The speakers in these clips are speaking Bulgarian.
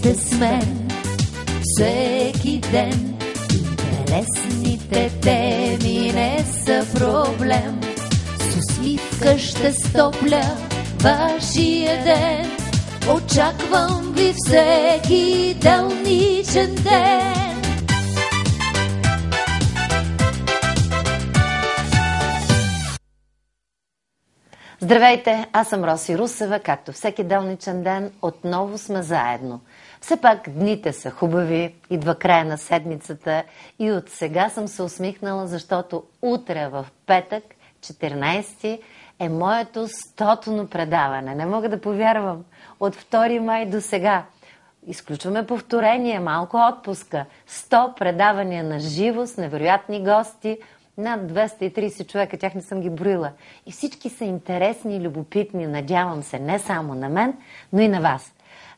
бъде с мен всеки ден. Интересните теми не са проблем. С усмивка ще стопля вашия ден. Очаквам ви всеки делничен ден. Здравейте, аз съм Роси Русева. Както всеки делничен ден, отново сме заедно. Все пак дните са хубави, идва края на седмицата и от сега съм се усмихнала, защото утре в петък, 14, е моето 100-то предаване. Не мога да повярвам. От 2 май до сега. Изключваме повторение, малко отпуска. 100 предавания на живо с невероятни гости. Над 230 човека, тях не съм ги броила. И всички са интересни и любопитни, надявам се, не само на мен, но и на вас.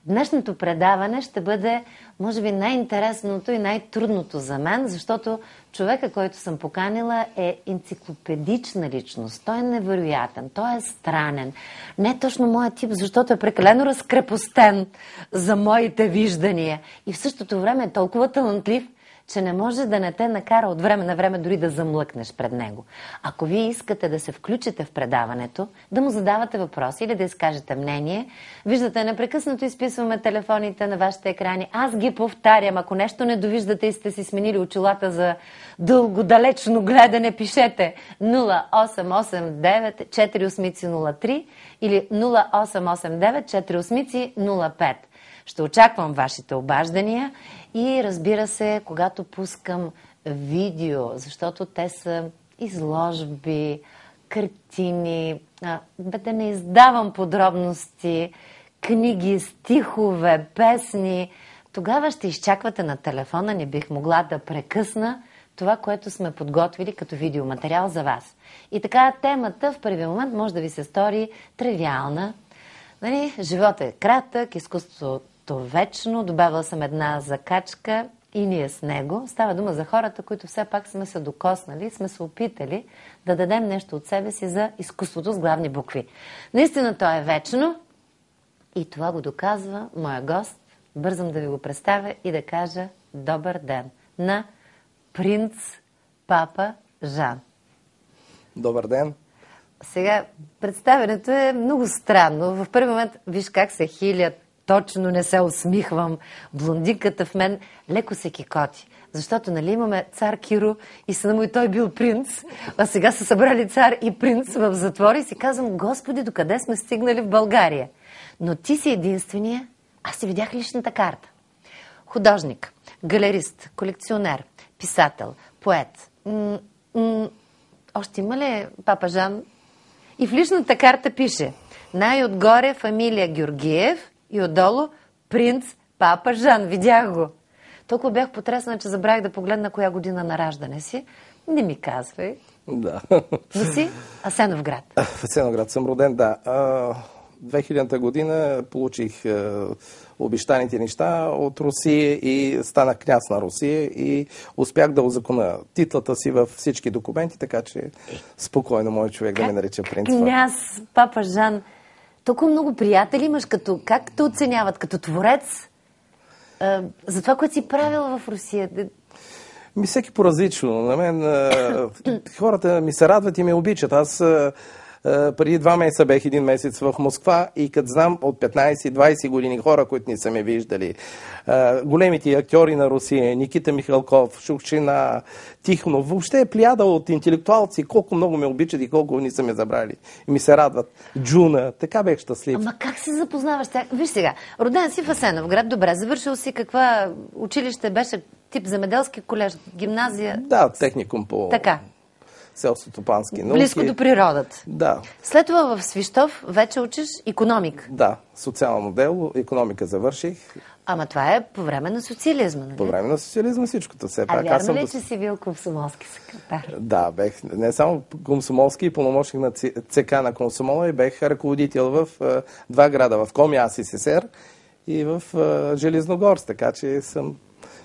Днешното предаване ще бъде, може би, най-интересното и най-трудното за мен, защото човека, който съм поканила, е енциклопедична личност. Той е невероятен, той е странен. Не е точно моят тип, защото е прекалено разкрепостен за моите виждания. И в същото време е толкова талантлив, че не може да не те накара от време на време дори да замлъкнеш пред него. Ако вие искате да се включите в предаването, да му задавате въпроси или да изкажете мнение, виждате, непрекъснато изписваме телефоните на вашите екрани. Аз ги повтарям. Ако нещо не довиждате и сте си сменили очилата за дългодалечно гледане, пишете 0889 4803 или 0889 4805. Ще очаквам вашите обаждания и, разбира се, когато пускам видео, защото те са изложби, картини, да не издавам подробности, книги, стихове, песни, тогава ще изчаквате на телефона, не бих могла да прекъсна това, което сме подготвили като видеоматериал за вас. И така темата в първи момент може да ви се стори тривиална. Нали? Животът е кратък, изкуството вечно, добавила съм една закачка и ние с него. Става дума за хората, които все пак сме се докоснали, сме се опитали да дадем нещо от себе си за изкуството с главни букви. Наистина то е вечно и това го доказва моя гост. Бързам да ви го представя и да кажа добър ден на принц Папа Жан. Добър ден. Сега, представянето е много странно. В първи момент, виж как се хилят, точно не се усмихвам. Блондинката в мен леко се кикоти. Защото, нали, имаме цар Киро и сина му и той бил принц, а сега са събрали цар и принц в затвор и си казвам, Господи, докъде сме стигнали в България? Но ти си единствения, аз си видях личната карта. Художник, галерист, колекционер, писател, поет. Още има ли Папа Жан? И в личната карта пише най-отгоре фамилия Георгиев и отдолу принц Папа Жан. Видях го. Толкова бях потресна, че забравих да погледна коя година на раждане си. Не ми казвай. Да. Не си? Асеновград. В Асеновград съм роден, да. 2000-та година получих обещаните неща от Русия и станах княз на Русия и успях да узакона титлата си във всички документи, така че спокойно мой човек да ме нарича принц. Княз Папа Жан. Толкова много приятели имаш, как те оценяват? Като творец? За това, което си правил в Русия? Всеки по-различно. На мен хората ми се радват и ме обичат. Аз преди 2 месеца бех 1 месец в Москва и като знам от 15-20 години хора, които не са ме виждали, големите актьори на Русия, Никита Михалков, Шукшина, Тихонов, въобще е плеяда от интелектуалци, колко много ме обичат и колко не са ме забрали. И ми се радват. Джуна, така бех щастлив. Ама как се запознаваш? Виж сега, роден си в Асеновград, добре, завършил си каква училище беше, тип земеделски колеж, гимназия? Да, техникум по... Така. Селско-стопански науки. Близко до природата. Да. След това в Свищов вече учиш икономик. Да, социално дело, икономика завърших. Ама това е по време на социализма, нали? По време на социализма всичкото все пак. А вярно ли, че си бил комсомолски секретар? Да, бех не само комсомолски, пълномощник на ЦК на Комсомола и бех ръководител в 2 града, в Коми АССР и в Железногорск, така че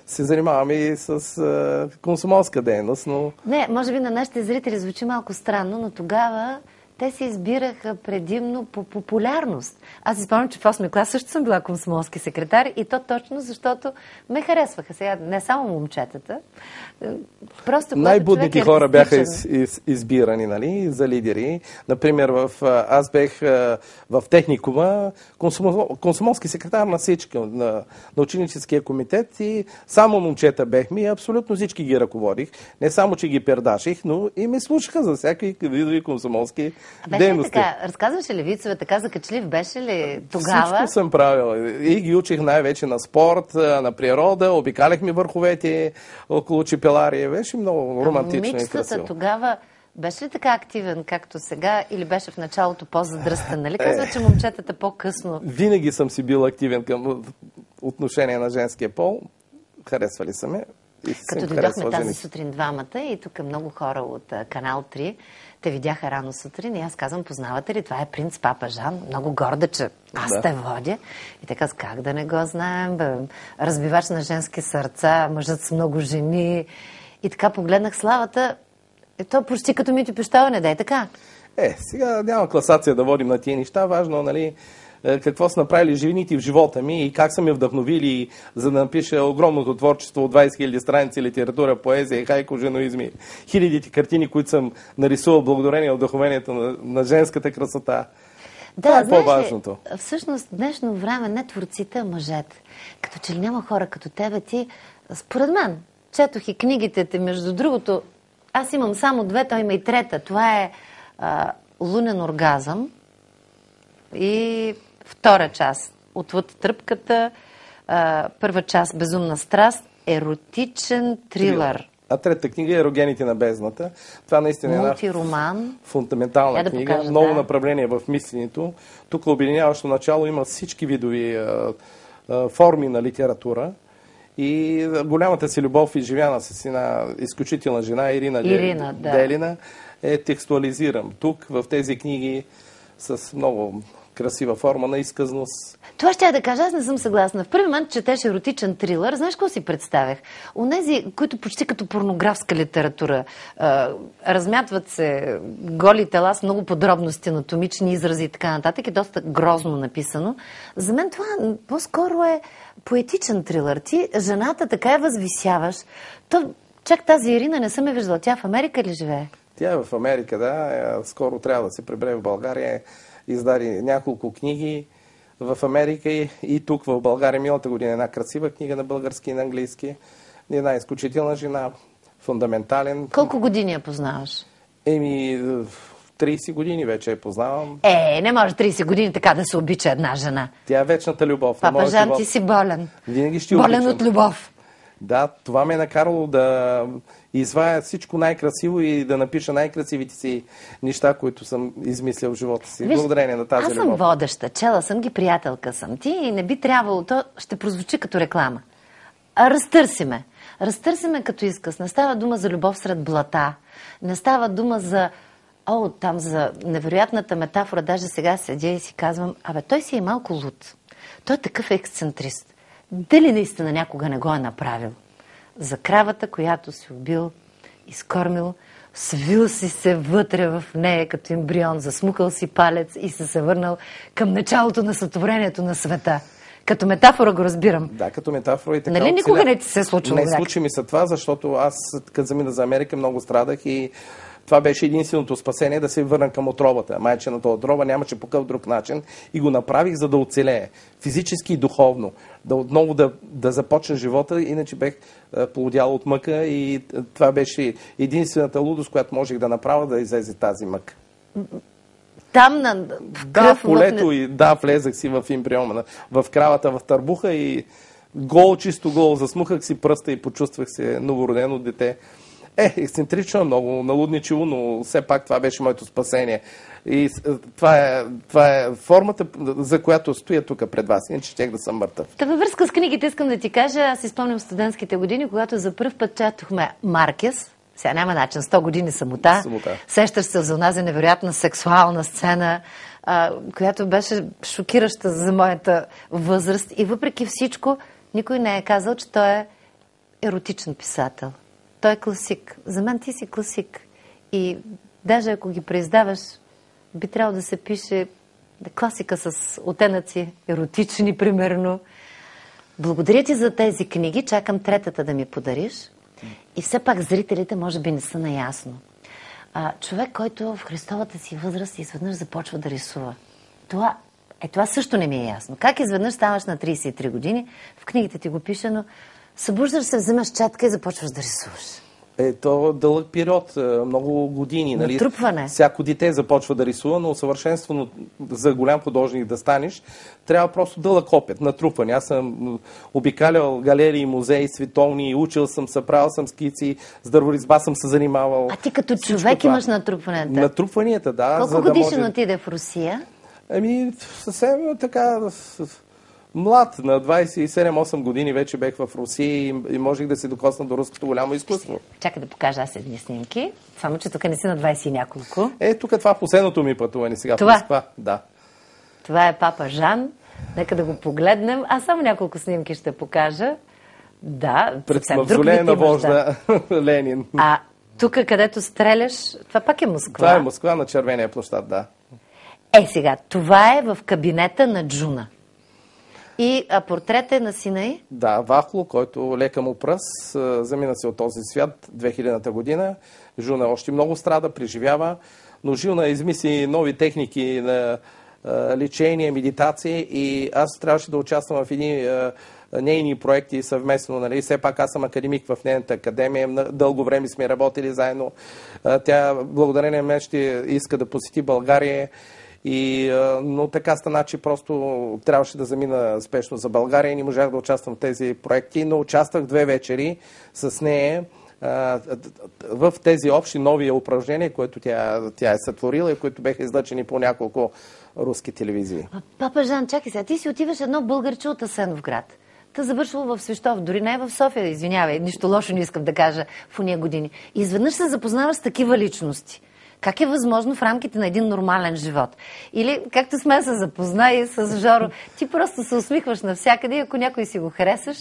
се занимавам и с комсомолска дейност, но... Не, може би на нашите зрители звучи малко странно, но тогава те се избираха предимно по популярност. Аз си спомням, че в 8 клас също съм била комсомолски секретар и то точно защото ме харесваха. Сега не само момчетата. Просто най-будните хора бяха избирани, нали, за лидери. Например, аз бех в техникума комсомолски секретар на всички, на ученическия комитет и само момчета бехме и абсолютно всички ги ръководих. Не само, че ги пердаших, но и ме слушаха за всякакви видови комсомолски дейности. Така? Разказваше ли вицове така закачлив? Беше ли тогава? Всичко съм правил. И ги учих най-вече на спорт, на природа, обикаляхме върховете около Чепелария. Беше много романтично и красиво. Тогава беше ли така активен, както сега, или беше в началото по-задръстен? Нали казва, че момчетата по-късно? Винаги съм си бил активен към отношение на женския пол. Харесвали са ме. Като дойдохме тази сутрин двамата и тук много хора от Канал 3, те видяха рано сутрин и аз казвам, познавате ли, това е принц Папа Жан, много горда, че аз те водя. И те казват, как да не го знаем, бе? Разбивач на женски сърца, мъжът с много жени. И така погледнах славата, то почти като Митю Пещова, да е така. Сега няма класация да водим на тия неща, важно, нали, какво са направили жените в живота ми и как са ме вдъхновили, за да напиша огромното творчество от 20 000 страници литература, поезия, хайко, женоизми, хилядите картини, които съм нарисувал благодарение на вдъхновението на женската красота. Това е по-важното. Всъщност, в днешно време не творците, а мъжете. Като че ли няма хора като тебе, ти, според мен, четох и книгите ти, между другото, аз имам само две, той има и трета. Това е Лунен оргазъм и втора част Отвъд тръпката, първа част Безумна страст, еротичен трилър. А третата книга е Ерогените на бездната. Това наистина е една фундаментална книга. Много направления в мисленето. Тук обединяващо начало има всички видови форми на литература. И голямата си любов, изживяна с една изключителна жена, Ирина Делина, е текстуализиран тук, в тези книги, с много красива форма на изказност. Това ще я да кажа, аз не съм съгласна. В първи момент четеш еротичен трилър, знаеш какво си представях? Онези, които почти като порнографска литература, размятват се голи тела с много подробности, анатомични изрази и така нататък, е доста грозно написано. За мен това по-скоро е поетичен трилър. Ти жената така я възвисяваш. Чак тази Ирина не съм я виждала. Тя в Америка ли живее? Тя е в Америка, да. Скоро трябва да се прибере в България. Издаде няколко книги в Америка и тук в България. Миналата година една красива книга на български и на английски. Една изключителна жена, фундаментален. Колко години я познаваш? 30 години вече я познавам. Не може 30 години така да се обича една жена. Тя е вечната любов. Папа Жан, ти си болен. Винаги ще болен обичам. От любов. Да, това ме е накарало да извая всичко най-красиво и да напиша най-красивите си неща, които съм измислил в живота си. Благодарение на тази любов. Аз съм водеща, чела съм ги, приятелка съм ти и не би трябвало, то ще прозвучи като реклама. Разтърси ме. Разтърси ме като изказ. Не става дума за любов сред блата. Не става дума за там за невероятната метафора. Даже сега седя и си казвам, той си е малко луд. Той е такъв ексцентрист. Дали наистина някога не го е направил? За кравата, която си убил, изкормил, свил си се вътре в нея като ембрион, засмукал си палец и се върнал към началото на сътворението на света. Като метафора го разбирам. Да, като метафора и така. Нали никога не ти се е случило? Не случи ми се това, защото аз, като замина за Америка, много страдах и това беше единственото спасение да се върна към отровата. Майчената отрова нямаше по какъв друг начин и го направих, за да оцелее. Физически и духовно. Да отново да започна живота, иначе бех полудял от мъка и това беше единствената лудост, която можех да направя, да излезе тази мъка. Там на кръв, в полето и влезах си в ембриона, в кравата, в търбуха и чисто гол, засмухах си пръста и почувствах се новородено дете. Ексцентрично, много налудничево, но все пак това беше моето спасение. И това е формата, за която стоя тук пред вас, иначе щях да съм мъртъв. Във връзка с книгите искам да ти кажа, аз си спомням студентските години, когато за първ път четохме Маркес. Сега няма начин, 100 години самота. Сещаш се за онази невероятна сексуална сцена, която беше шокираща за моята възраст. И въпреки всичко, никой не е казал, че той е еротичен писател. Той е класик. За мен ти си класик. И даже ако ги преиздаваш би трябвало да се пише класика с оттенъци еротични, примерно. Благодаря ти за тези книги. Чакам третата да ми подариш. И все пак зрителите може би не са наясно. Човек, който в Христовата си възраст изведнъж започва да рисува. Това също не ми е ясно. Как изведнъж ставаш на 33 години, в книгите ти го пише, но събуждаш се, вземаш четка и започваш да рисуваш. То дълъг период, много години. Нали? Натрупване. Всяко дете започва да рисува, но усъвършенствено за голям художник да станеш, трябва просто дълъг опит, натрупване. Аз съм обикалял галерии, музеи, световни, учил съм се, правил съм скици, с дърворизба съм се занимавал. А ти като човек имаш натрупванията? Натрупванията, да. Колко годишен отиде в Русия? Съвсем така... Млад, на 27-8 години вече бех в Русия и можех да се докосна до руското голямо изкуство. Чакай да покажа аз едни снимки. Само, че тук не си на 20 и няколко. Тук това е последното ми пътуване сега в Москва. Да. Това е папа Жан. Нека да го погледнем. Аз само няколко снимки ще покажа. Да, пред мавзолея на вожда Ленин. А тук, където стреляш, това пак е Москва. Това е Москва на Червения площад, да. Сега, това е в кабинета на Джуна. И портрет е на сина й? Да, Вахло, който лека му пръс, замина се от този свят 2000-та година. Жуна още много страда, преживява, но Жуна измисли нови техники на лечение, медитация и аз трябваше да участвам в едни нейни проекти съвместно. Нали? Все пак аз съм академик в нейната академия, дълго време сме работили заедно. Тя, благодарение на мен, ще иска да посети България. Но така стана, че просто трябваше да замина спешно за България и не можах да участвам в тези проекти, но участвах 2 вечери с нея в тези общи нови упражнения, които тя е сътворила и които беха излъчени по няколко руски телевизии. Папа Жан, чакай сега, ти си отиваш едно българче от Асеновград. Та завършвал в Свищов, дори не в София, извинявай, нищо лошо не искам да кажа в уния години. И изведнъж се запознаваш с такива личности. Как е възможно в рамките на един нормален живот? Или, както сме се запозна и с Жоро, ти просто се усмихваш навсякъде и ако някой си го харесаш,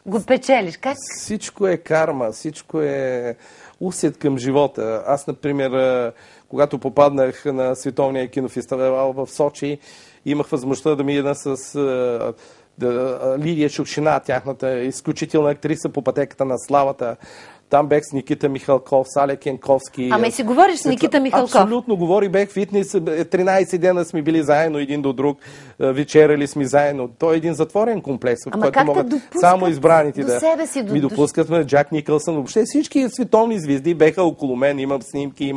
го печелиш. Как? Всичко е карма, всичко е усет към живота. Аз, например, когато попаднах на Световния кинофестивал в Сочи, имах възможността да мина с Лидия Шукшина, тяхната изключителна актриса по пътеката на славата. Там бех с Никита Михалков, с Алек Янковски. Ама и си говориш с Никита Михалков? Абсолютно говори, бех фитнес. 13 дена сме били заедно един до друг. Вечерали сме заедно. Той е един затворен комплекс, в който могат само избраните да ми допускат. Джак Никълсън. Въобще всички световни звезди беха около мен. Имам снимки,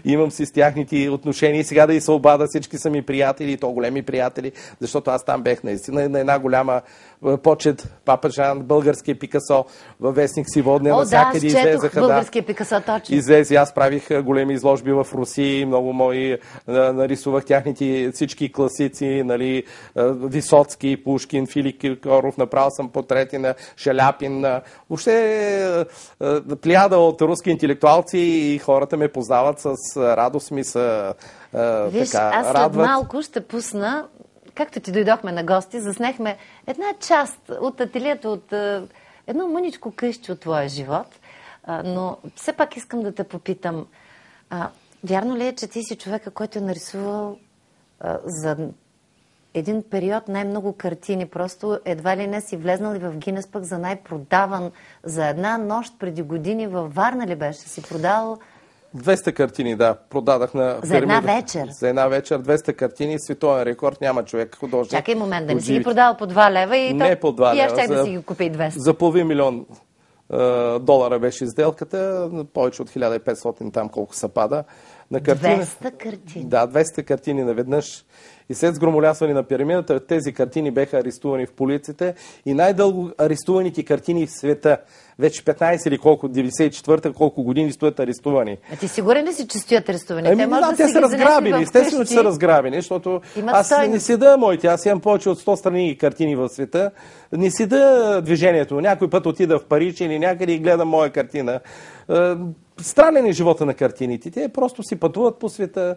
имам си с тяхните отношения. И сега да и се обада, всички са ми приятели, то големи приятели, защото аз там бех наистина на една голяма почет. Папа Жан, българския Пикасо, във вестник Сиводня, навсякъде излезаха. Българския Пикасо, точно. Излезе, аз правих големи изложби в Русия, много мои нарисувах тяхните всички класици, нали, Висоцки, Пушкин, Филип Киркоров, направил съм портрети на Шаляпин, въобще плеяда от руски интелектуалци и хората ме познават с радост ми са Виж, така аз след радват. малко ще пусна, както ти дойдохме на гости, заснехме една част от ателието, от едно мъничко къщи от твоя живот, но все пак искам да те попитам, вярно ли е, че ти си човека, който е нарисувал за един период най-много картини, просто едва ли не си влезнал и в Гинес пък за най-продаван за една нощ преди години във Варна ли беше? Си продал 200 картини, да, продадах на за една вечер. За една вечер 200 картини, световен рекорд, няма човек художник. Чакай момент, да не си ги продавал по 2 лева и не по 2 лева. И аз щях да си ги купя и 200. За половин милион долара беше сделката, повече от 1500 там колко се пада. На картина. 200 картини? Да, 200 картини наведнъж. И след сгромолясване на пирамидата, тези картини беха арестувани в полицията и най-дълго арестуваните картини в света. Вече 15 или колко, 94-та, колко години стоят арестувани. А ти сигурен ли си, че стоят арестувани? Те са разграбени, естествено, че са разграбени, защото аз не седа моите, аз имам повече от 100 страни картини в света, не седа движението. Някой път отида в Париж или някъде и гледам моя картина. Странен е живота на картините. Те просто си пътуват по света,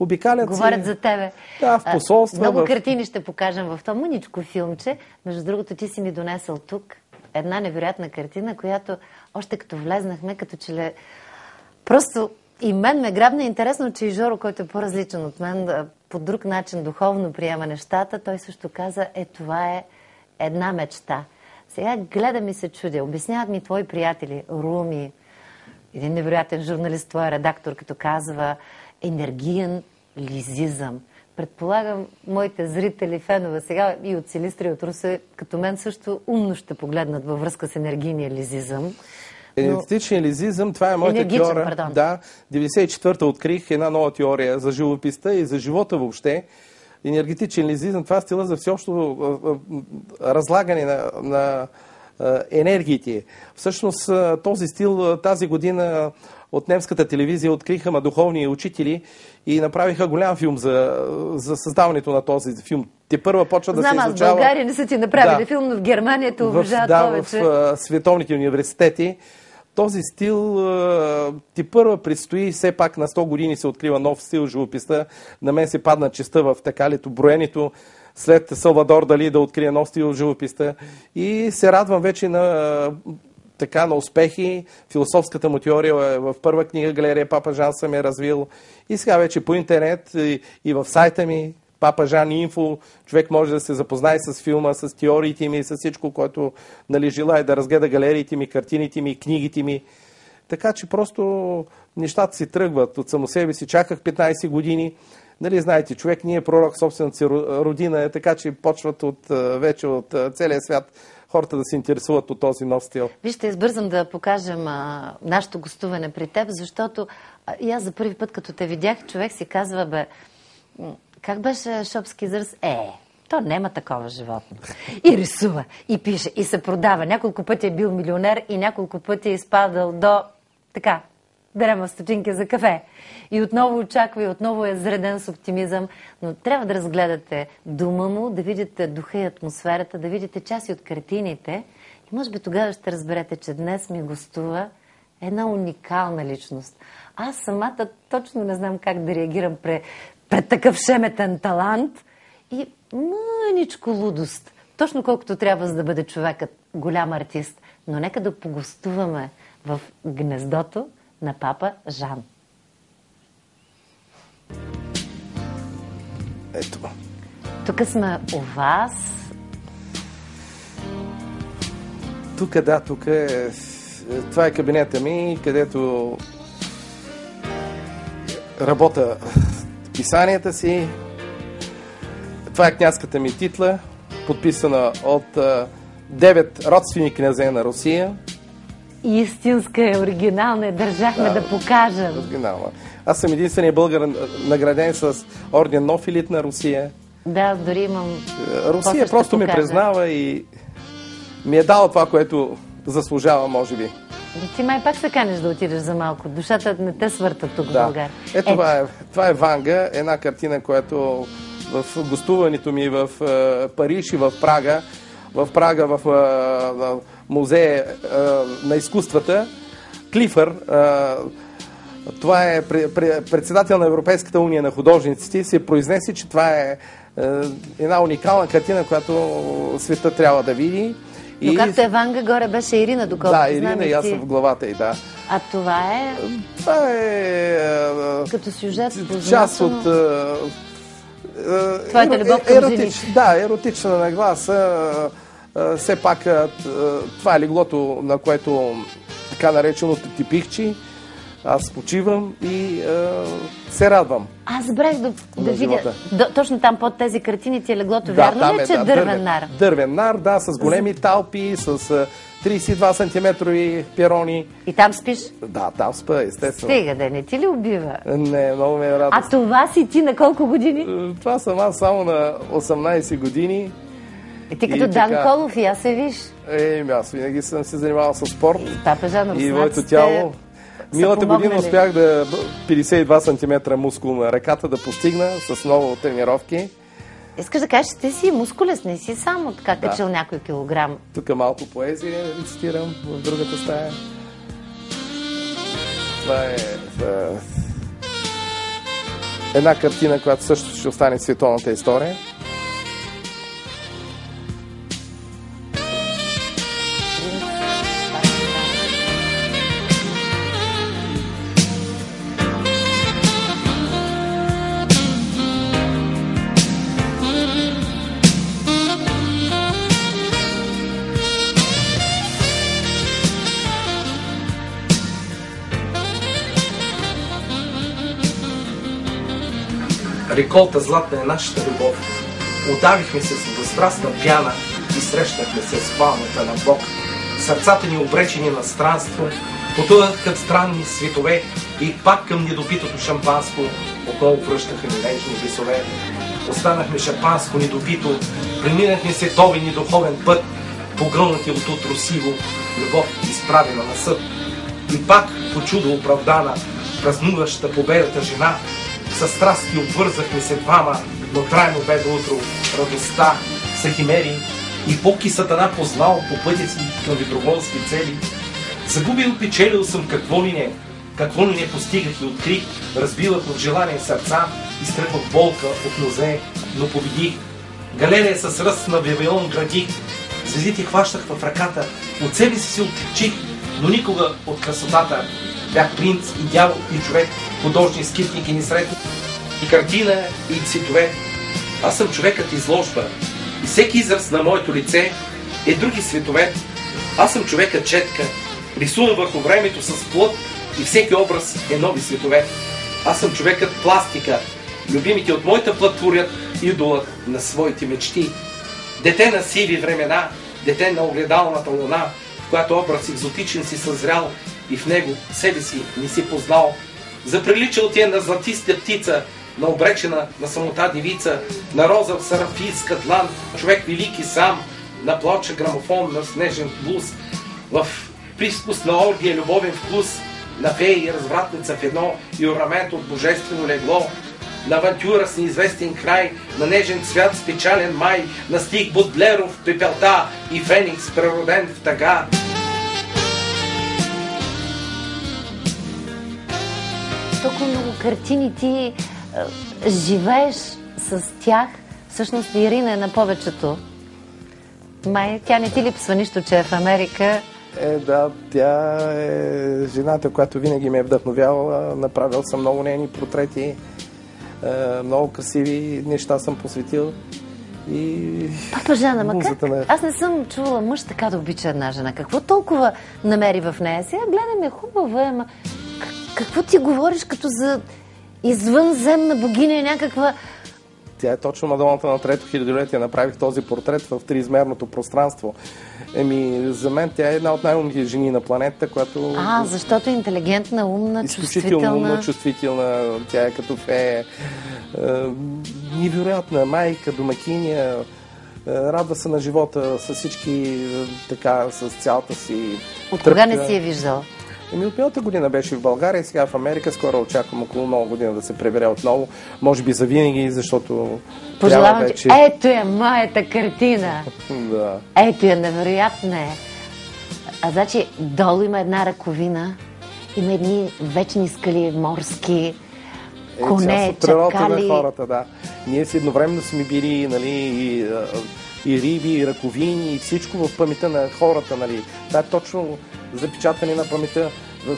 обикалят говорят за тебе. Да, в посолства. Много картини ще покажем в това мъничко филмче. Между другото, ти си ми донесъл тук една невероятна картина, която още като влезнахме, като че ли просто И мен ме грабна интересно, че и Жоро, който е по-различен от мен, по друг начин духовно приема нещата, той също каза, това е една мечта. Сега гледам и се чудя. Обясняват ми твои приятели, Руми, един невероятен журналист, твой редактор, като казва енергиен лизизъм. Предполагам, моите зрители, фенове сега и от Силистра, и от Русе, като мен също умно ще погледнат във връзка с енергийния лизизъм. Енергетичен лизизъм, това е моята теория. Да, 94-та открих една нова теория за живописта и за живота въобще. Енергетичен лизизъм, това е стила за всеобщо разлагане на енергиите. Всъщност този стил тази година от немската телевизия откриха духовни учители и направиха голям филм за създаването на този филм. Те първа почва да се изучава... Знам, в България не са ти направили филм, но в Германия те уважават повече. В световните университети. Този стил ти първа предстои, все пак на 100 години се открива нов стил живописта. На мен се падна честа в броенето след Салвадор Дали да открие нов стил живописта. И се радвам вече на успехи. Философската му теория в първа книга Галерия Папа Жан съм е развил. И сега вече по интернет и в сайта ми Папа Жан Инфо, човек може да се запознае с филма, с теориите ми, с всичко, което желая да разгледа галериите ми, картините ми, книгите ми. Така че просто нещата си тръгват от само себе си. Чаках 15 години. Знаете, човек не е пророк собствената си родина, така че почват вече от целия свят хората да се интересуват от този нов стил. Вижте, избързам да покажем нашето гостуване при теб, защото и аз за първи път, като те видях, човек си казва, как беше шопски израз? То няма такова животно. И рисува, и пише, и се продава. Няколко пъти е бил милионер и няколко пъти е изпадал до дрема стотинки за кафе. И отново очаква, и отново е зареден с оптимизъм. Но трябва да разгледате дума му, да видите духа и атмосферата, да видите части от картините. И може би тогава ще разберете, че днес ми гостува една уникална личност. Аз самата точно не знам как да реагирам пред такъв шеметен талант и мъничко лудост. Точно колкото трябва, за да бъде човекът голям артист. Но нека да погостуваме в гнездото на Папа Жан. Ето. Тук сме у вас. Тук е... Това е кабинета ми, където работя писанията си. Това е князската ми титла, подписана от 9 родствени князе на Русия. Истинска е, оригинална, държахме да покажем. Оригинална. Аз съм единственият българ награден с орден Нов елит на Русия. Да, дори имам... Русия просто ме признава и ми е дала това, което заслужава, може би. Ти май пак се канеш да отидеш за малко. Душата не те свърта тук в България. Това е Ванга, една картина, която в гостуването ми в Париж и в Прага, в музея на изкуствата, Клифър, това е председател на Европейската уния на художниците, се произнесе, че това е една уникална картина, която света трябва да види. Но както е Ванга, горе беше Ирина, доколкото знам. Да, Ирина и аз съм в главата й, да. А това е... Това е... като сюжет, част от... Твоята любов към жените. Да, еротична нагласа. Все пак това е леглото, на което така нареченото типихчи. Аз почивам и се радвам. Аз забравих да видя. Точно там под тези картини ти е леглото. Вярно ли, че дървен нар? Дървен нар, да, с големи талпи, с 32 сантиметрови перони. И там спиш? Да, там спа, естествено. Стига, да не ти ли убива? Не, много ме е радост. А това си ти на колко години? Това съм аз само на 18 години. И ти като Дан Колов и аз се виж. Аз винаги съм се занимавал с спорт. Папа Жан, и моето тяло. Миналата година успях да 52 см мускул на ръката да постигна с много тренировки. Искаш да кажеш, че ти си мускулес, не си само така качил някой килограм. Тук малко поезия рецитирам в другата стая. Това е една картина, която също ще остане в световната история. реколта златна е нашата любов. Удавихме се с възстрастна пяна и срещнахме се с палмата на Бог. Сърцата ни обречени на странство, потънаха странни светове и пак към недопитото шампанско отново връщаха ни нежни весове. Останахме шампанско недопито, преминахме световен и духовен път, погълнати от утро сиво, любов изправена на съд. И пак, по чудо оправдана, празнуваща победата жена, със страсти обвързахме се двама, но трайно бе до утро радостта са химери и поки Сатана познал по пътя си към доброволски цели. Загубил, печелил съм какво ли не постигах и открих, разбилах от желание сърца, изтръпвах болка от нозе, но победих. Галерия с ръст на Вавилон градих, звездите хващах в ръката, от себе си се отличих, но никога от красотата. Бях принц и дявол и човек, художник, скитник и несретник, и картина, и цветове. Аз съм човекът изложба и всеки израз на моето лице е други светове. Аз съм човекът четка, рисуван върху времето с плът и всеки образ е нови светове. Аз съм човекът пластика, любимите от моята плът творят идолът на своите мечти. Дете на сиви времена, дете на огледалната луна, в която образ екзотичен си съзрял и в него себе си не си познал. Заприличал ти е на златиста птица, на обречена на самота девица, на роза в сарафийска длан, човек велики сам, на плоча грамофон, на снежен блуз, в привкус на оргия любовен вкус, на фея и развратница в едно и орнамент от божествено легло, на авантюра с неизвестен край, на нежен цвят с печален май, на стих Бодлеров пепелта и феникс прероден в тъга. Толкова много картини ти живееш с тях. Всъщност Ирина е на повечето. Май, тя не ти липсва нищо, че е в Америка. Да, тя е жената, която винаги ме е вдъхновявала. Направил съм много нейни портрети. Много красиви неща съм посветил. И Папа Жана, ма как? Аз не съм чувала мъж така да обича една жена. Какво толкова намери в нея? Сега гледаме хубава, ама какво ти говориш като за извънземна богиня някаква? Тя е точно Мадоната на трето хилядолетие. Направих този портрет в триизмерното пространство. За мен тя е една от най-умните жени на планетата, която... защото е интелигентна, умна, изключително умна, чувствителна. Тя е като фея. Невероятна майка, домакиня. Радва се на живота с всички, така, с цялата си... От кога не си я виждал? От миналата година беше в България, сега в Америка. Скоро очаквам около нова година да се прибере отново. Може би за винаги, защото... Пожелавам ти. Ето е моята картина. Да. Ето е, невероятна е. Значи, долу има една ръковина, има едни вечни скали морски, коне, природата чакали. На хората, да. Ние си едновременно сме били, нали, и риби, и ръковини, и всичко в паметта на хората, нали. Това е точно запечатане на паметта,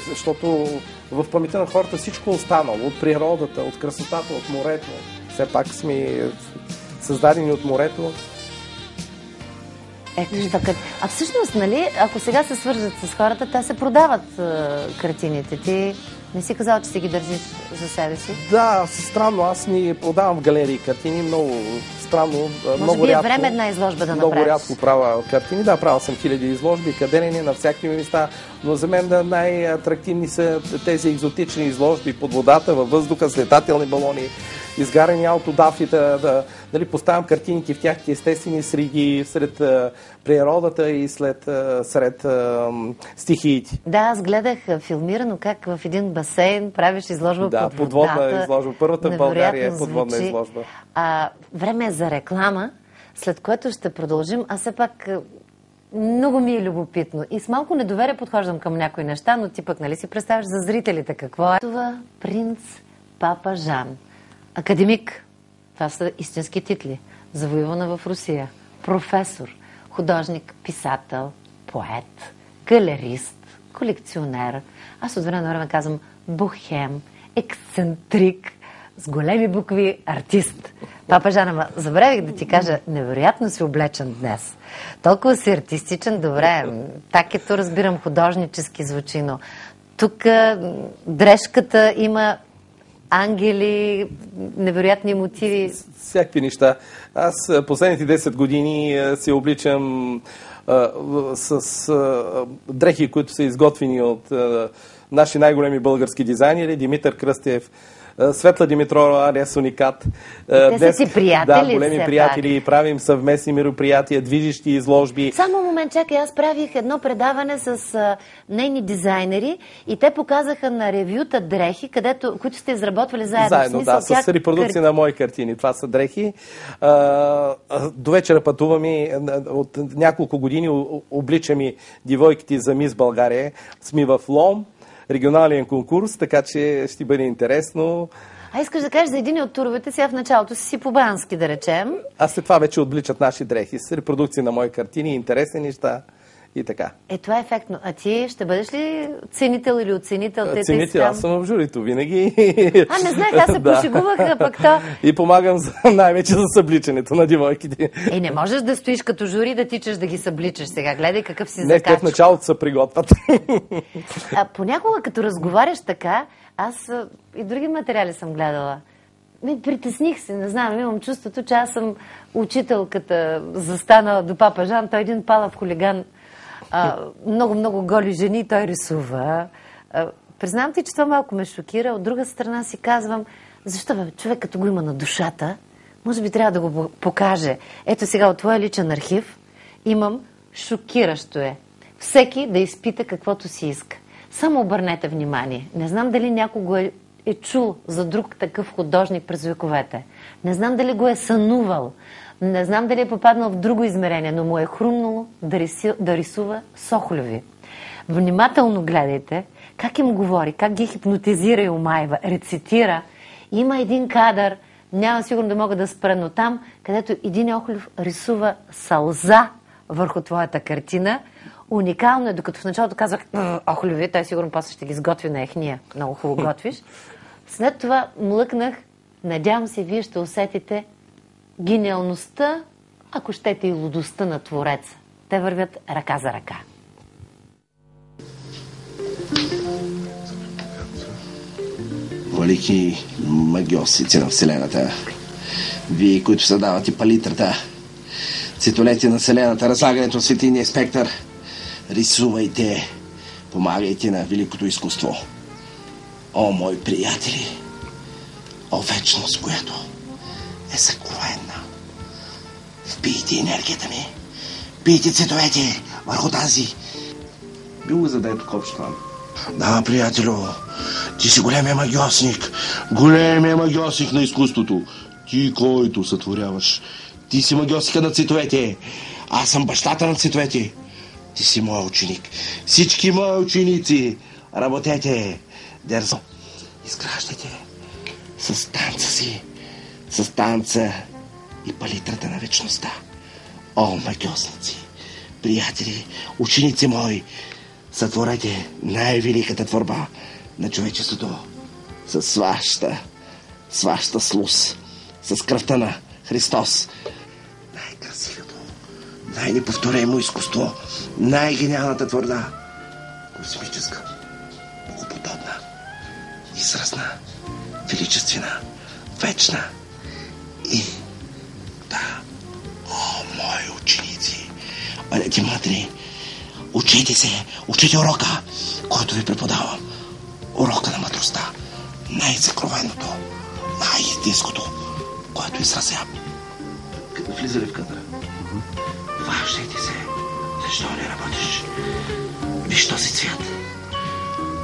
защото в паметта на хората всичко останало, от природата, от красотата, от морето. Все пак сме създадени от морето. Ето така. А всъщност, нали, ако сега се свържат с хората, те се продават картините. Ти не си казал, че си ги държиш за себе си? Да, странно. Аз ни продавам в галерии картини. Много странно. Може би е време една изложба да направиш. Много рядко правя картини. Да, правил съм хиляди изложби, къде не, на всякакви места. Но за мен най-атрактивни са тези екзотични изложби под водата, във въздуха, с летателни балони, изгарени аутодафи, дали поставям картините в тяхните естествени среди, сред природата и сред стихиите. Да, аз гледах филмирано как в един басейн правиш изложба под водата. Подводна изложба. Първата в България е подводна изложба. Време е за реклама, след което ще продължим. А все пак много ми е любопитно. И с малко недоверие подхождам към някои неща, но ти пък, нали си представяш за зрителите какво е? Това принц Папа Жан. Академик. Това са истински титли. Завоювана в Русия. Професор, художник, писател, поет, галерист, колекционер. Аз от време на време казвам бохем, ексцентрик, с големи букви артист. Папа Жан, забравих да ти кажа, невероятно си облечен днес. Толкова си артистичен, добре. Такето разбирам, художнически звучи, но тук дрежката има ангели, невероятни мотиви. Всякакви неща. Аз последните 10 години се обличам с дрехи, които са изготвени от наши най-големи български дизайнери, Димитър Кръстев, Светла Димитрова, Алиас Уникат. Те са си приятели. Да, големи приятели. Пак. Правим съвместни мероприятия, движещи изложби. Само момент, чакай, аз правих едно предаване с нейни дизайнери и те показаха на ревюта дрехи, които сте изработвали заедно. Заедно, да, с репродукции на мои картини. Това са дрехи. До вечера пътуваме. От няколко години обличаме девойките за Мис България. Сме в Лом. Регионален конкурс, така че ще бъде интересно. А искаш да кажеш за един от туровете, сега в началото си по Бански, да речем. А след това вече отбличат наши дрехи с репродукции на мои картини, интересни неща и така. Това е ефектно. А ти ще бъдеш ли ценител или оценител? Ценител, аз съм в журито винаги. Не знаех, аз се пошегувах, пък то... И помагам най-вече за събличането на девойките. Не можеш да стоиш като жури да тичаш да ги събличаш сега. Гледай какъв си закачка. Не, те в началото се приготвят. Понякога, като разговаряш така, аз и други материали съм гледала. Притесних се, не знам, имам чувството, че аз съм учителката, застанала до Папа Жан, той един палав хулиган, много голи жени, той рисува. Признавам ти, че това малко ме шокира. От друга страна си казвам, защо човек като го има на душата, може би трябва да го покаже. Ето сега от твоя личен архив имам шокиращо е. Всеки да изпита каквото си иска. Само обърнете внимание. Не знам дали някого е чул за друг такъв художник през вековете. Не знам дали го е сънувал. Не знам дали е попаднал в друго измерение, но му е хрумнало да рисува сохолеви. Внимателно гледайте как им говори, как ги хипнотизира и омайва, рецитира. Има един кадър, няма сигурно да мога да спра, но там, където един Охолев рисува сълза върху твоята картина, уникално е, докато в началото казвах, Охолеви, той сигурно после ще ги сготви на ехния. Много хубаво готвиш. След това млъкнах, надявам се, вие ще усетите гениалността, ако щете и лудостта на Твореца. Те вървят ръка за ръка. Велики магиосици на Вселената, вие, които създавате палитрата, цветолети на Вселената, разлагането на светлинния спектър, рисувайте, помагайте на великото изкуство. О, мои приятели, о вечност, която е съкровенна. Впийте енергията ми, пийте цветовете върху тази. Било задай тук общо там. Да, приятелю, ти си големия магиосник на изкуството. Ти, който сътворяваш. Ти си магиосника на цветовете. Аз съм бащата на цветовете. Ти си моя ученик. Всички мои ученици, работете дързо. Изграждайте с танца си, с танца и палитрата на вечността. О, магиосници, приятели, ученици мои, сътворете най-великата творба на човечеството с вашата слуз, с кръвта на Христос. Най-красивото, най-неповторимо изкуство, най-гениалната творба, космическа, богоподобна, изразна, величествена, вечна и да, о, мои ученици, бъдете мъдри, учете се, учете урока, който ви преподавам. Урока на мъдростта, най-съкровеното, най-истинското, което изразявам. Влиза ли в кадъра? Важдайте се, защо не работиш? Виж този цвят,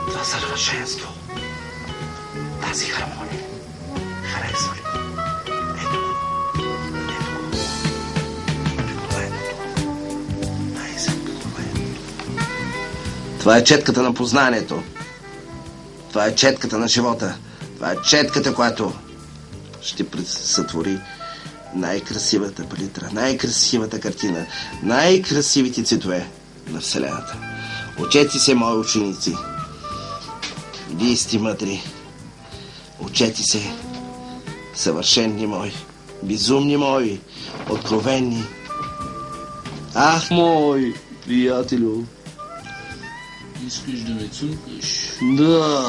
това съвършенство, тази хармония. Харесва ли? Ето го. Най-съкровеното. Това е четката на познанието. Това е четката на живота. Това е четката, която ще сътвори най-красивата палитра, най-красивата картина, най-красивите цветове на Вселената. Учете се, мои ученици. Вие сте мъдри. Учете се, съвършенни мои, безумни мои, откровенни. Ах, мой приятелю. Искаш да ме цункаш? Да.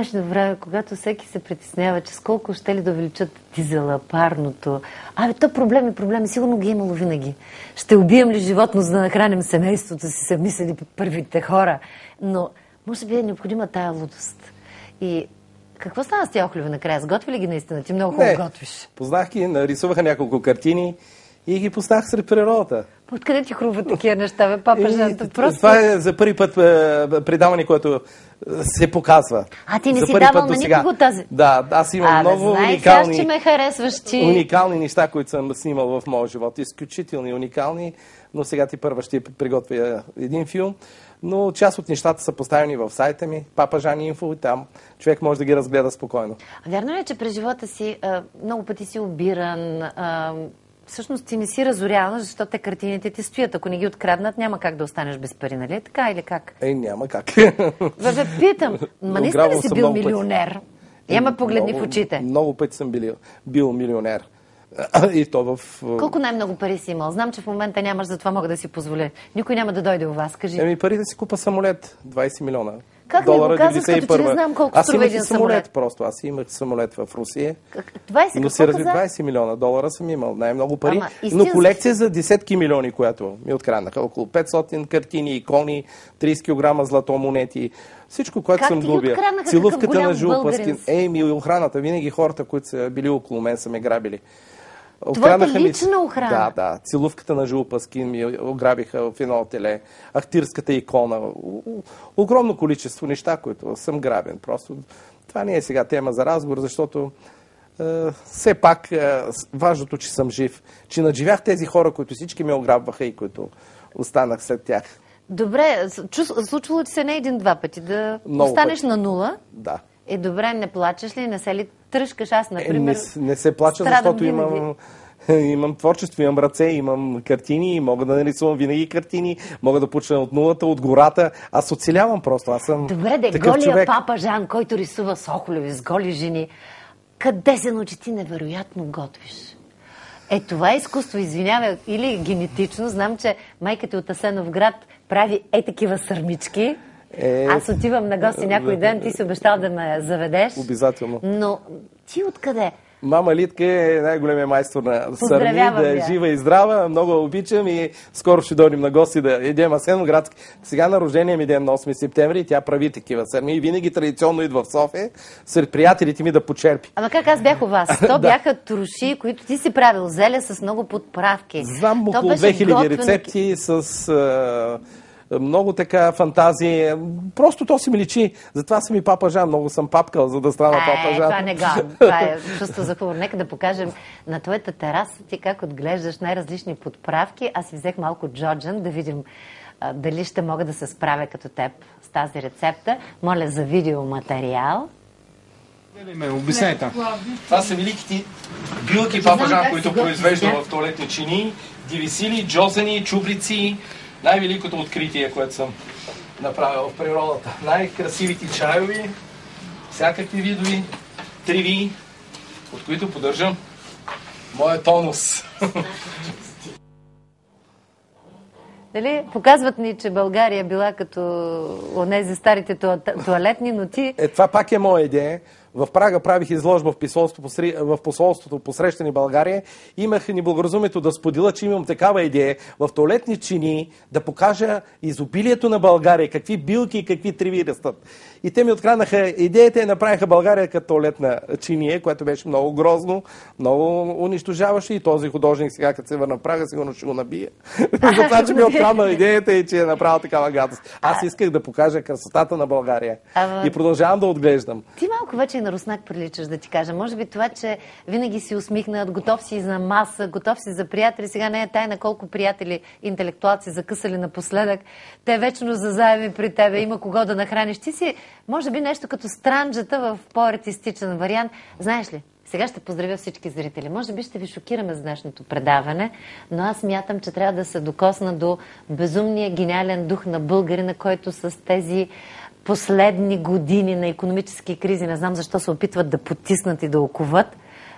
беше време, когато всеки се притеснява, че сколко ще ли да увеличат дизела, парното. То проблеми, сигурно ги е имало винаги. Ще убием ли животно, за да нахраним семейството си, са мислили първите хора. Но може би е необходима тая лудост. И какво стана с тия охлюви накрая? Сготви ли ги наистина? Ти много хубаво готвиш. Познах ги, нарисуваха няколко картини и ги поставях сред природата. Откъде ти хрумват такива неща, бе, папа Жан? Това е за първи път предаване, което се показва. Ти не си давал на никого тази? Да, аз имам много уникални... че ме харесваш, уникални неща, които съм снимал в моя живот. Изключителни, уникални, но сега ти първа ще приготвя един филм. Но част от нещата са поставени в сайта ми, Папа Жан Инфо, и там човек може да ги разгледа спокойно. Вярно ли е, че през живота си много пъти си обиран, всъщност ти не си разорял, защото те картините ти стоят. Ако не ги откраднат, няма как да останеш без пари, нали? Така или как? Няма как. Питам, наистина ли си бил милионер? Ме погледни в очите. Много пъти съм бил милионер. И то в... Колко най-много пари си имал? Знам, че в момента нямаш, затова мога да си позволя. Никой няма да дойде у вас, кажи. Пари да си купа самолет, 20 милиона. Как ми го казваш, като че не знам колко струва един самолет? Просто. Аз имах самолет в Русия. 20, но се разви 20 милиона долара съм имал. Най-много пари. Но колекция за десетки милиони, която ми откраднаха. Около 500 картини, икони, 30 кг злато, монети. Всичко, което съм губил. Целувката на Жулпаскин. Охраната. Винаги хората, които са били около мен, са ме грабили. Твоята лична охрана? Да. Целувката на Жулпаскин ми ограбиха в едно теле. Ахтирската икона. Огромно количество неща, които съм грабен. Просто това не е сега тема за разговор, защото все пак важното, че съм жив. Че надживях тези хора, които всички ме ограбваха и които останах след тях. Добре, случвало ти се не един-два пъти да останеш на нула? Да. Добре, не плачеш ли, не се ли тръжкаш? Аз, например, не се плача, защото имам творчество, имам ръце, имам картини, мога да нарисувам винаги картини, мога да почна от нулата, от гората. Аз оцелявам просто, аз съм добре, голия човек. Папа Жан, който рисува с охлюви, с голи жени. Къде се научи? Ти невероятно готвиш. Това е изкуство, извинявай, или генетично. Знам, че майка ти от Асеновград прави такива сърмички. Аз отивам на гости някой ден, ти си обещал да ме заведеш. Обязателно. Но ти откъде? Мама Литка е най-големия майстор на сърми, да е жива и здрава. Много обичам и скоро ще дойдем на гости да едем Асеновградски. Сега на рождения ми ден на 8 септември и тя прави такива сърми. И винаги традиционно идва в София сред приятелите ми да почерпи. Ама как аз бях у вас? То бяха троши, които ти си правил, зеле с много подправки. Знам около 2000 рецепти с... много така фантазия. Просто то си ми личи. Затова съм и Папа Жан. Много съм папкал, за да стана Папа Жан. Това не гадно. Това е чувство за хубаво. Нека да покажем на твоята тераса ти как отглеждаш най-различни подправки. Аз си взех малко джоджан да видим дали ще мога да се справя като теб с тази рецепта. Моля за видеоматериал. Обяснете. Това са великите билки Папа Жан, които произвежда в туалетни чини. Дивисили, джозани, чубрици. Най-великото откритие, което съм направил в природата. Най-красивите чайови, всякакви видови треви, от които поддържам моя тонус. Дали? Показват ни, че България била като онези старите туалетни, но ти... Това пак е моя идея. В Прага правих изложба в посолството посрещани България. Имах неблагоразумието да споделя, че имам такава идея в туалетни чини да покажа изобилието на България, какви билки и какви треви растат. И те ми откраднаха идеята и направиха България като туалетна чиния, което беше много грозно, много унищожаваше и този художник сега, като се върна в Прага, сигурно ще го набие. За това, че ми открадна идеята и че е направил такава гадост. Аз исках да покажа красотата на България. И продължавам да отглеждам. Ти малко вече и на руснак приличаш, да ти кажа. Може би това, че винаги си усмихнат, готов си за маса, готов си за приятели. Сега не е тайна колко приятели, интелектуалци закъсали напоследък. Те вечно зазаеми при тебе, има кого да нахраниш. Ти си, може би, нещо като странджата в по-артистичен вариант. Знаеш ли, сега ще поздравя всички зрители. Може би ще ви шокираме с днешното предаване, но аз мятам, че трябва да се докосна до безумния гениален дух на българина, който с тези последни години на икономически кризи, не знам защо се опитват да потиснат и да оковат.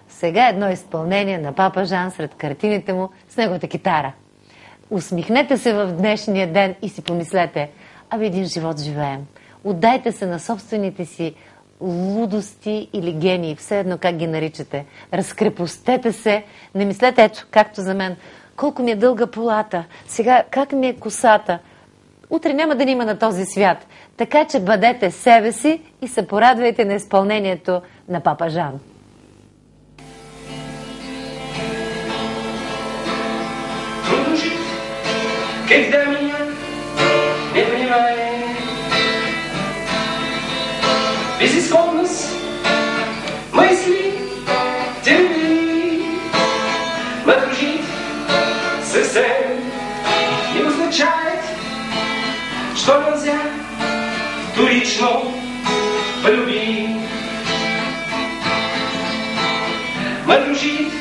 Сега едно изпълнение на Папа Жан сред картините му с неговата китара. Усмихнете се в днешния ден и си помислете, един живот живеем. Отдайте се на собствените си лудости или гении, все едно как ги наричате. Разкрепостете се, не мислете, ето, както за мен, колко ми е дълга полата, сега как ми е косата. Утре няма да ни има на този свят. Така че бъдете себе си и се порадвайте на изпълнението на Папа Жан. Когда меня не понимает безысходность мысли, терпи, надружить совсем не означает, что нельзя вторично полюбить. Надружить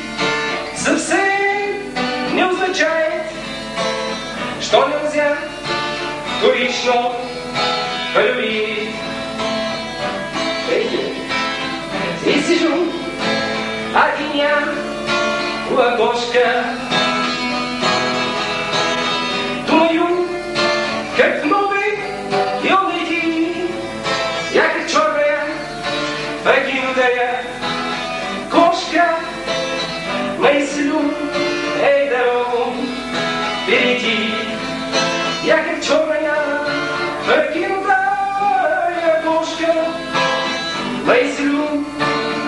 совсем не означает, что нельзя вторично полюбить. И сижу один я у окошка, думаю, как новый юный день, я как черная покинутая кошка, мыслю, эй, дорогу перейти. Я как черная покинутая кошка, мыслю,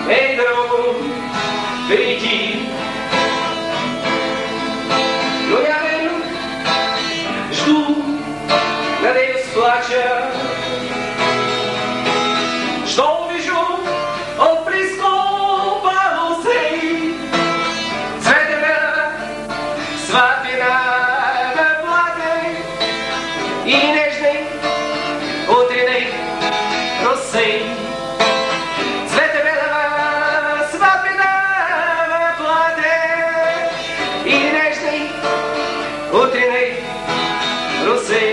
эй, дорогу перейти. Но я верю, жду, надеюсь, плача, что увижу от прископа лусы, цветовая сватбина в платье и нежной утренней росы. Цветовая сватбина в платье и нежной утренней росы.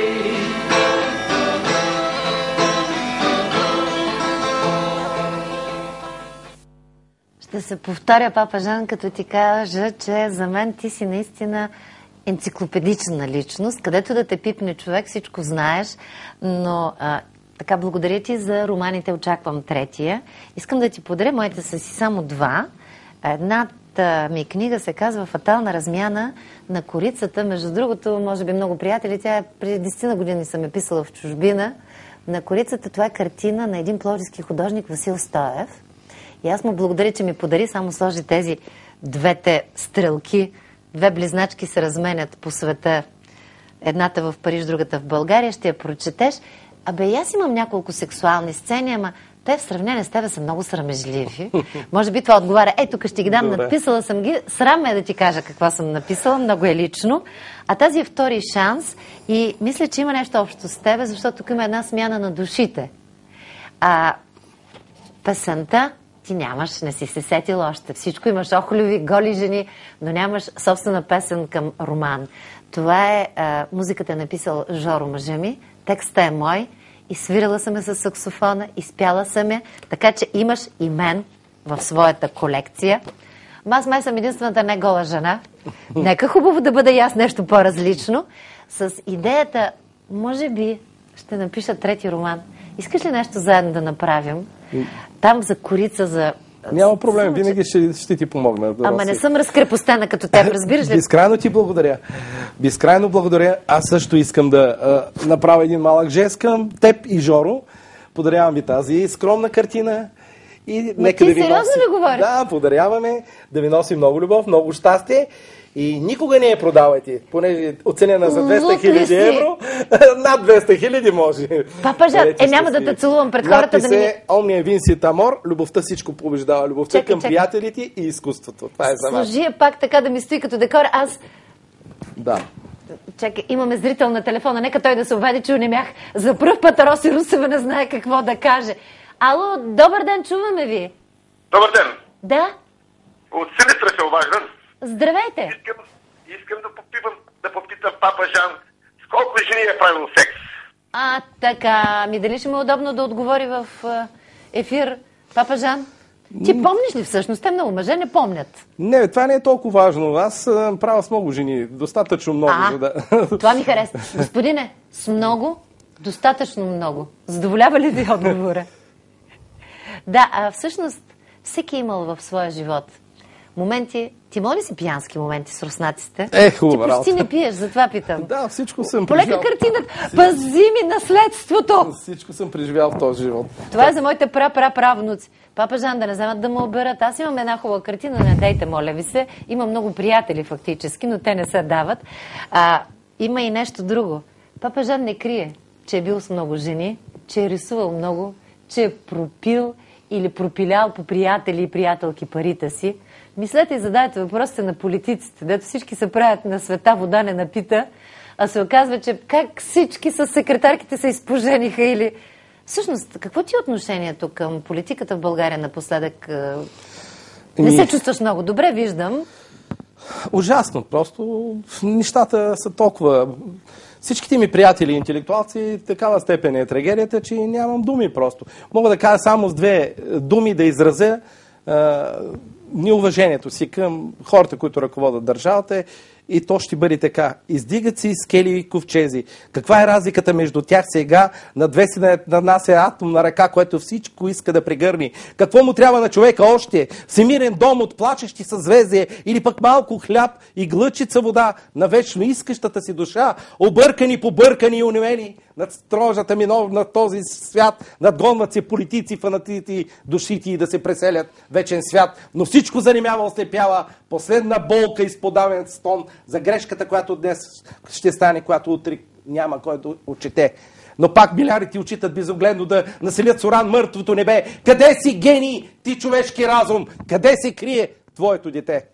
Ще се повторя, Папа Жан, като ти кажа, че за мен ти си наистина енциклопедична личност, където да те пипне човек, всичко знаеш, но така благодаря ти за романите, очаквам третия. Искам да ти подаря, моите са си само два. Едната ми книга се казва "Фатална размяна на корицата". Между другото, може би много приятели, тя преди 10 години съм я писала в чужбина. На корицата това е картина на един пловдивски художник Васил Стоев. И аз му благодаря, че ми подари, само сложи тези двете стрелки. Две близначки се разменят по света. Едната в Париж, другата в България. Ще я прочетеш. Абе, аз имам няколко сексуални сцени, ама те в сравнение с тебе са много срамежливи. Може би това отговаря. Тук ще ги дам, Добре. Написала съм ги. Срам ме да ти кажа какво съм написала, много е лично. А тази е втори шанс и мисля, че има нещо общо с тебе, защото тук има една смяна на душите. Песента ти нямаш, не си се сетил още. Всичко имаш охолюви, голи жени, но нямаш собствена песен към роман. Това е, музиката е написал Жоро, мъжа ми, текста е мой, и свирила съм я с саксофона, изпяла съм я, така че имаш и мен в своята колекция. Аз май съм единствената не гола жена. Нека хубаво да бъда и аз нещо по-различно. С идеята, може би, ще напиша трети роман. Искаш ли нещо заедно да направим? Там за корица, за... Няма проблем, винаги ще ти помогна. Ама не съм разкрепостена като теб, разбираш ли? Безкрайно ти благодаря. Безкрайно благодаря. Аз също искам да направя един малък жест към теб и Жоро. Подарявам ви тази скромна картина. И нека ти да ви сериозно носи... ли говориш? Да, подаряваме да ви носи много любов, много щастие. И никога не я продавайте, понеже оценена за 200 000 евро, над 200 000 може. Папа Жан, няма да те целувам пред хората да не... Омния винсит амор, любовта всичко побеждава. Любовта към приятелите и изкуството. Това е за мен. Служи пак така да ми стои като декор. Аз... Да. Чакай, имаме зрител на телефона. Нека той да се обади, че унемях. За пръв път Роси Русева не знае какво да каже. Ало, добър ден, чуваме ви. Добър ден. Да? От Силистра се обаждам. Здравейте. Искам да попитам Папа Жан с колко жени е правил секс. Така. Дали ще му е удобно да отговори в ефир, Папа Жан? Ти помниш ли всъщност? Те много мъже не помнят. Не, това не е толкова важно. Аз правя с много жени. Достатъчно много, за да... Това ми хареса. Господине, с много, достатъчно много. Задоволява ли ви отговора? Да, всъщност всеки е имал в своя живот моменти. Ти имал ли си пиянски моменти с руснаците? Хубава работа. Ти почти не пиеш, затова питам. Да, всичко съм Полека преживял. картината. Пази ми наследството! Всичко съм преживял в този живот. Това е за моите правнуци. Папа Жан, да не вземат да ме оберат. Аз имам една хубава картина, не дейте, моля ви се. Има много приятели фактически, но те не се дават. Има и нещо друго. Папа Жан не крие, че е бил с много жени, че е рисувал много, че е пропил или пропилял по приятели и приятелки парите си. Мислете и задайте въпросите на политиците, дето всички се правят на света вода не напита, а се оказва, че как всички с секретарките се изпожениха или... Всъщност, какво ти е отношението към политиката в България напоследък? Не се чувстваш много добре, виждам. Ужасно, просто нещата са толкова... Всичките ми приятели и интелектуалци в такава степен е трагедията, че нямам думи просто. Мога да кажа само с две думи да изразя неуважението си към хората, които ръководят държавата, и то ще бъде така. Издигат си скели и ковчези. Каква е разликата между тях сега? На две си нанася атомна ръка, което всичко иска да прегърни. Какво му трябва на човека още? Всемирен дом от плачещи съзвездие или пък малко хляб и глъчица вода на вечно искащата си душа, объркани, побъркани и унемени над строжата ми на този свят, надгонват се политици, фанатици, душите и да се преселят вечен свят. Но всичко занимава, ослепява, последна болка и сподавен стон за грешката, която днес ще стане, която утре няма кой да отчете. Но пак милиардите отчитат безогледно да населят с уран мъртвото небе. Къде си, гений, ти човешки разум? Къде се крие твоето дете?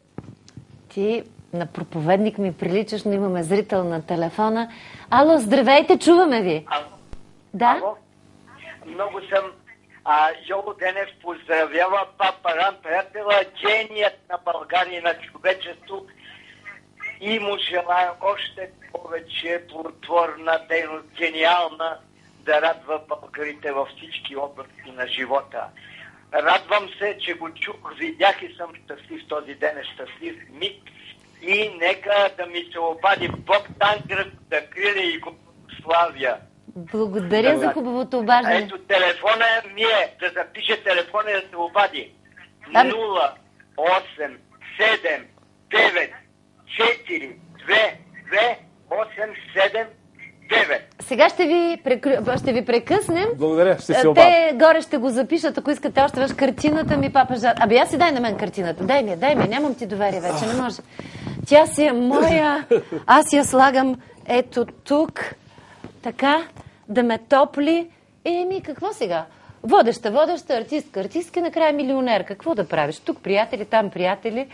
Ти на проповедник ми приличаш, но имаме зрител на телефона. Ало, здравейте, чуваме ви. Ало. Да? Ало? Много съм... Йоло Денев поздравява Папа Жан, приятела, геният на България и на човечество, и му желая още повече плодотворна дейност, гениална, да радва българите във всички области на живота. Радвам се, че го чух, видях и съм щастлив, този ден е щастлив миг, и нека да ми се обади Бог Танград да крие и го славя. Благодаря за хубавото обаждане. Ето телефона ми е, да запише телефона и да се обади. 0, 8, 7, 9, 4, 2, 2, 8, 7, 9. Сега ще ви прекъснем. Благодаря, ще се обадя. Те горе ще го запишат, ако искате още ваш картината ми, Папа Жан. Аз си дай на мен картината. Дай ми, нямам ти доверие вече, не може. Тя си е моя, аз я слагам ето тук, така, да ме топли. Какво сега? Водеща, артистка, накрая милионер. Какво да правиш? Тук приятели, там приятели.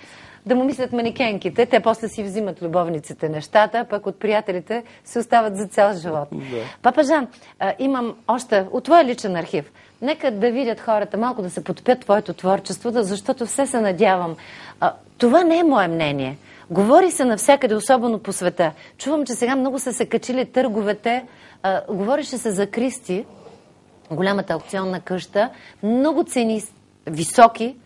Да му мислят манекенките. Те после си взимат любовниците нещата, пък от приятелите се остават за цял живот. Да. Папа Жан, имам още от твоя личен архив. Нека да видят хората, малко да се потопят твоето творчество, защото все се надявам. Това не е мое мнение. Говори се навсякъде, особено по света. Чувам, че сега много са се качили търговете. Говореше се за Кристи, голямата аукционна къща. Много цени, високи,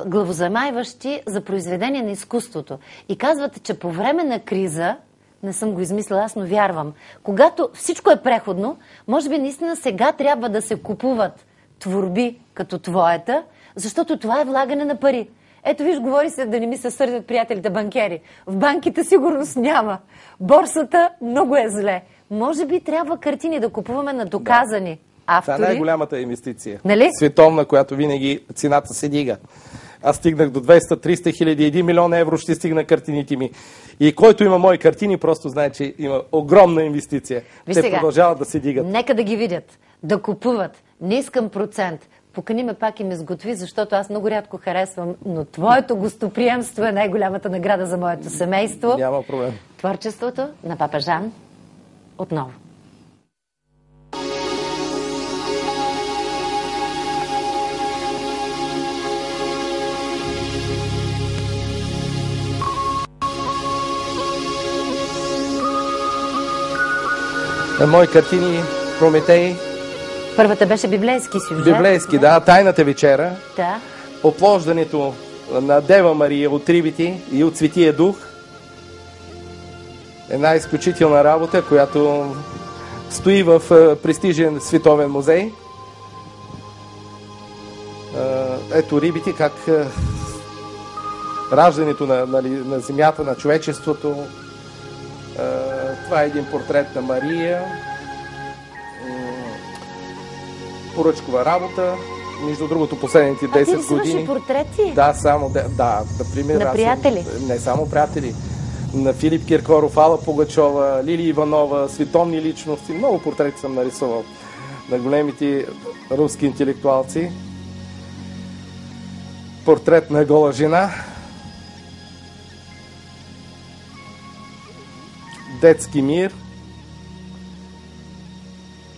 главозамайващи за произведение на изкуството. И казвате, че по време на криза, не съм го измислила, аз но вярвам, когато всичко е преходно, може би наистина сега трябва да се купуват творби като твоята, защото това е влагане на пари. Ето виж, говори се да не ми се сърдят приятелите банкери. В банките сигурност няма. Борсата много е зле. Може би трябва картини да купуваме на доказани автори. Това е най-голямата инвестиция. Нали? Световна, която винаги цената се дига. Аз стигнах до 200-300 хиляди, 1 милион евро ще стигна картините ми. И който има мои картини, просто знае, че има огромна инвестиция. Виж те сега, продължават да се дигат. Нека да ги видят, да купуват. Не искам процент. Покани ме пак и ме сготви, защото аз много рядко харесвам, но твоето гостоприемство е най-голямата награда за моето семейство. Няма проблем. Творчеството на Папа Жан отново. Мои картини, Прометей. Първата беше библейски сюжет. Библейски, да. Тайната вечера. Да. Оплождането на Дева Мария от рибите и от Светия Дух. Една изключителна работа, която стои в престижен световен музей. ето рибите, как раждането на земята, на човечеството. Това е един портрет на Мария. Поръчкова работа. Между другото, последните 10 години... А ти портрети? Да, само, да, например... На приятели? Не само приятели. На Филип Киркоров, Ала Пугачова, Лили Иванова, световни личности. Много портрети съм нарисувал на големите руски интелектуалци. Портрет на гола жена. Детски мир.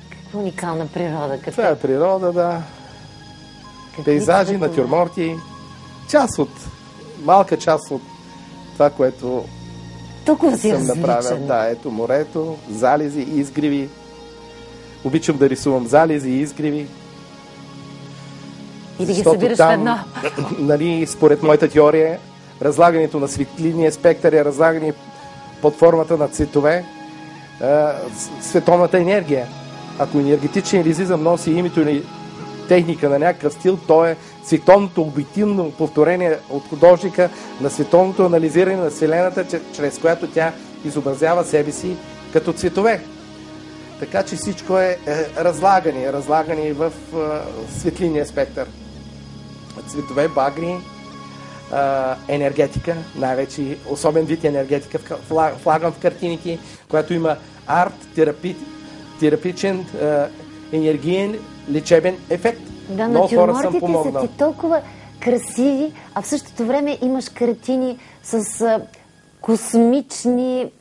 Каква уникална природа. Това е природа, да. Пейзажи, натюрморти. Малка част от това, което толкова си съм направил. Да, ето морето, залези, изгреви. Обичам да рисувам залези и изгреви. И да ги събираш в едно. Нали, според моята теория, разлагането на светлинния спектър е разлагане под формата на цветове, световната енергия. Ако енергетичен ризизъм носи името или техника на някакъв стил, то е световното обективно повторение от художника на световното анализиране на Вселената, чрез която тя изобразява себе си като цветове. Така че всичко е разлагане в светлинния спектър. Цветове, багри, енергетика, най-вече особен вид енергетика влагам в картините, която има арт, терапичен, енергиен, лечебен ефект. Да, натюрмортите са ти толкова красиви, а в същото време имаш картини с космични,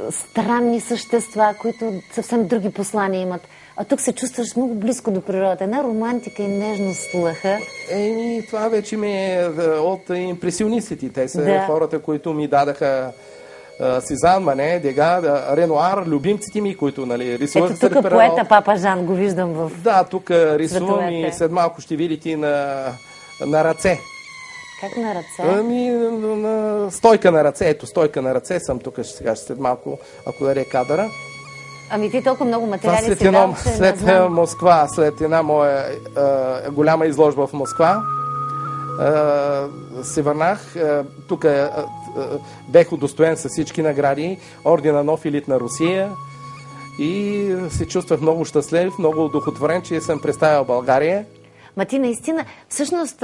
странни същества, които съвсем други послания имат. А тук се чувстваш много близко до природата. Една романтика и нежност лъха. Това вече ми е от импресионистите. Те са хората, които ми дадаха Сезан, Мане, Дега, Ренуар, любимците ми, които рисувах. Ето тук поета Папа Жан го виждам в... Да, тук рисувам и след малко ще видите на ръце. Как на ръце? На стойка на ръце. Ето, стойка на ръце съм тук сега след малко, ако даде кадъра. Ами ти толкова много материали след Москва, след една моя голяма изложба в Москва, се върнах. Тук бех удостоен с всички награди, ордена Нов елит на Русия и се чувствах много щастлив, много удохотворен, че съм представил България. Ма ти наистина, всъщност,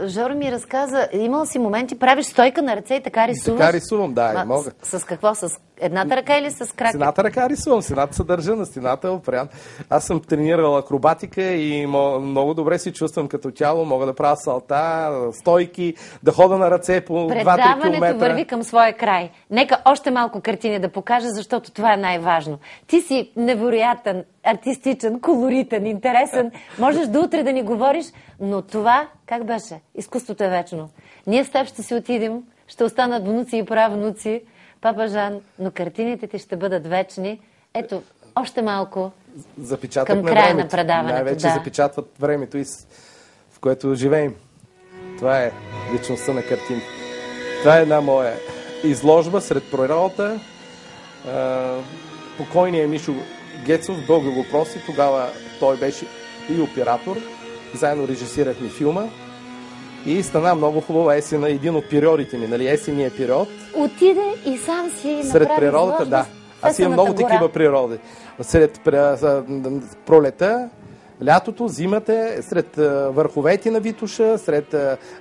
Жоро ми разказа, имал си моменти, правиш стойка на ръце и така рисуваш? Така рисувам, да, мога. С какво? С едната ръка или с крака? С едната ръка рисувам, с едната се държа, на стената е опрян. Аз съм тренирал акробатика и много добре си чувствам като тяло, мога да правя салта, стойки, да хода на ръце по 2-3 км. Предаването върви към своя край. Нека още малко картини да покажа, защото това е най-важно. Ти си невероятен, артистичен, колоритен, интересен. Можеш до утре да ни говориш, но това, как беше? Изкуството е вечно. Ние с теб ще си отидем, ще останат внуци и правнуци, Папа Жан, но картините ти ще бъдат вечни. Ето, още малко към края на предаването. Най-вече запечатват времето, в което живеем. Това е личността на картините. Това е една моя изложба сред природата. Покойният Мишо Гецов, Бог го прости, тогава той беше и оператор. Заедно режисирахме филма. И стана много хубава есена, един от периодите ми, есения период. Отиде и сам си сред природата, да. Аз имам много такива природи. Сред пролета, лятото, зимата, сред върховете на Витоша, сред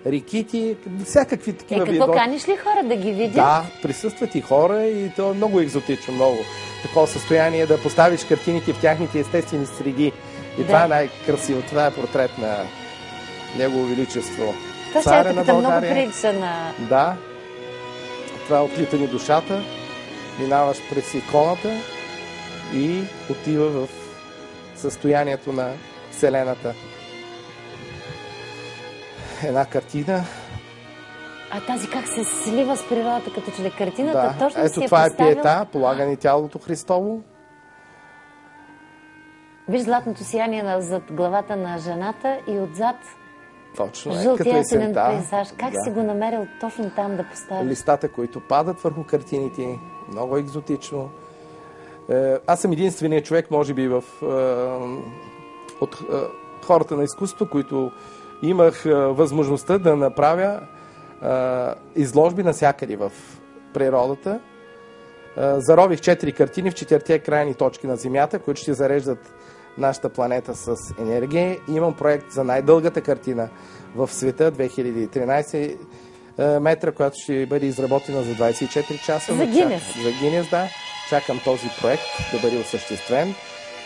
реките, всякакви такива видове. Какво каниш ли хора да ги видят? Да, присъстват и хора и то е много екзотично, много. Такова състояние да поставиш картините в тяхните естествени среди. И това е най-красиво. Това е портрет на Негово Величество. Царя на България. Много прилича на... Да. Това отлита ни душата. Минаваш през иконата и отива в състоянието на Вселената. Една картина. А тази как се слива с природата, като че ли картината точно ето си е това поставил... е пиета, полагане тялото Христово. Виж златното сияние зад главата на жената и отзад точно жълтия есенен пейзаж. Как си го намерил точно там да поставиш? Листата, които падат върху картините, много екзотично. Аз съм единственият човек, може би, от хората на изкуството, които имах възможността да направя изложби навсякъде в природата. Зарових 4 картини в 4 крайни точки на Земята, които ще зареждат нашата планета с енергия. Имам проект за най-дългата картина в света, 2013 метра, която ще бъде изработена за 24 часа. За Гинес. За Гинес, да. Чакам този проект да бъде осъществен.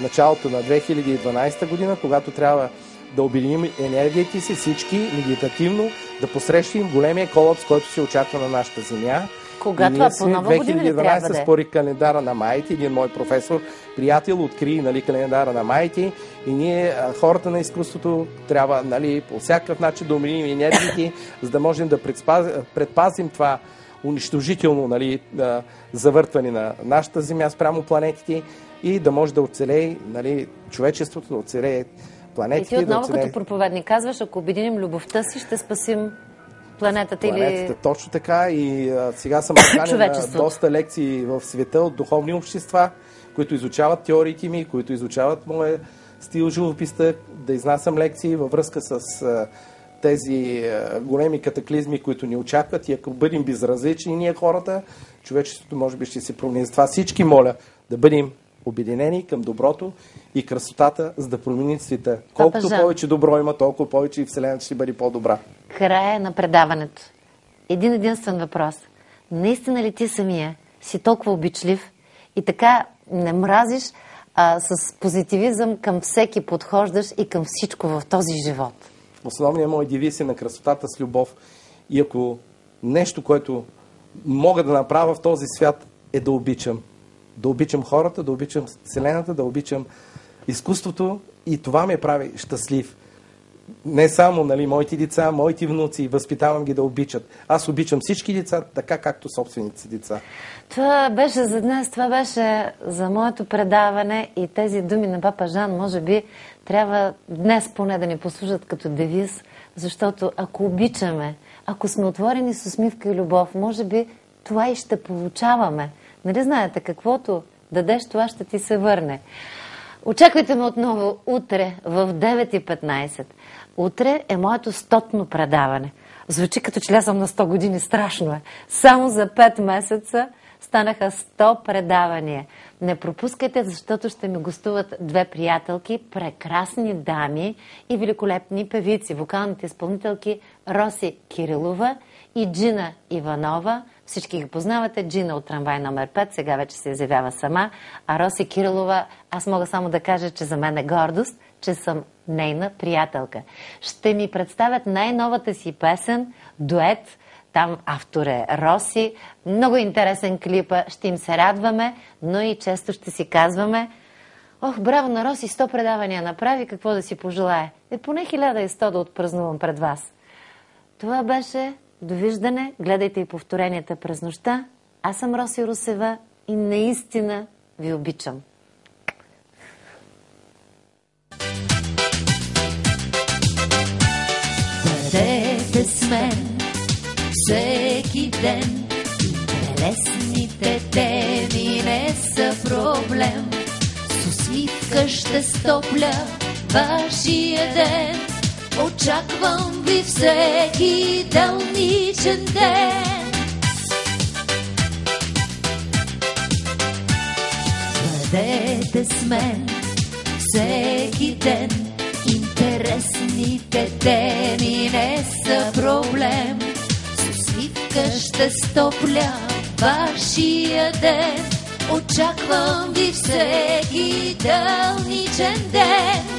Началото на 2012 година, когато трябва да обединим енергията си всички медитативно, да посрещим големия колапс, който се очаква на нашата Земя. Кога това? По нова година ли трябва да е? Според календара на майите, един мой професор, приятел, откри календара на майите и ние, хората на изкуството, трябва по всякакъв начин да умерим енергиите, за да можем да предпазим това унищожително завъртване на нашата Земя спрямо планетите и да може да оцелее човечеството, да оцелее планетите. И ти отново като проповедник казваш, ако обединим любовта си, ще спасим планетата или... Точно така и сега съм поканен на доста лекции в света от духовни общества, които изучават теориите ми, които изучават моя стил живописта, да изнасям лекции във връзка с тези големи катаклизми, които ни очакват и ако бъдем безразлични ние хората, човечеството може би ще се промени. Затова всички моля да бъдем обединени към доброто и красотата, за да променим света. Колкото повече добро има, толкова повече и Вселената ще бъде по-добра. Края на предаването. Един единствен въпрос. Наистина ли ти самия си толкова обичлив и така не мразиш, с позитивизъм към всеки подхождаш и към всичко в този живот? Основният мой девиз е на красотата с любов. И ако нещо, което мога да направя в този свят, е да обичам. Да обичам хората, да обичам Вселената, да обичам изкуството и това ме прави щастлив. Не само моите деца, моите внуци, възпитавам ги да обичат. Аз обичам всички деца, така както собствените си деца. Това беше за днес, това беше за моето предаване и тези думи на папа Жан, може би, трябва днес поне да ни послужат като девиз, защото ако обичаме, ако сме отворени с усмивка и любов, може би това и ще получаваме. Нали знаете, каквото дадеш, това ще ти се върне. Очаквайте ме отново утре в 9:15. Утре е моето 100-но предаване. Звучи като че ли съм на 100 години, страшно е. Само за 5 месеца станаха 100 предавания. Не пропускайте, защото ще ми гостуват 2 приятелки, прекрасни дами и великолепни певици, вокалните изпълнителки Роси Кирилова и Джина Иванова. Всички ги познавате. Джина от Трамвай номер 5, сега вече се изявява сама. А Роси Кирилова, аз мога само да кажа, че за мен е гордост, че съм нейна приятелка. Ще ми представят най-новата си песен, дует. Там автор е Роси. Много интересен клипа. Ще им се радваме, но и често ще си казваме: ох, браво на Роси, 100 предавания направи, какво да си пожелае. Поне 1100 да отпразнувам пред вас. Това беше довиждане. Гледайте и повторенията през нощта. Аз съм Роси Русева и наистина ви обичам. Бъдете с мен всеки ден. Интересните теми не са проблем. С усмивка ще стопля вашия ден. Очаквам ви всеки делничен ден. Бъдете с мен всеки ден. Интересните теми не са проблем. С усмивка ще стопля вашия ден. Очаквам ви всеки делничен ден.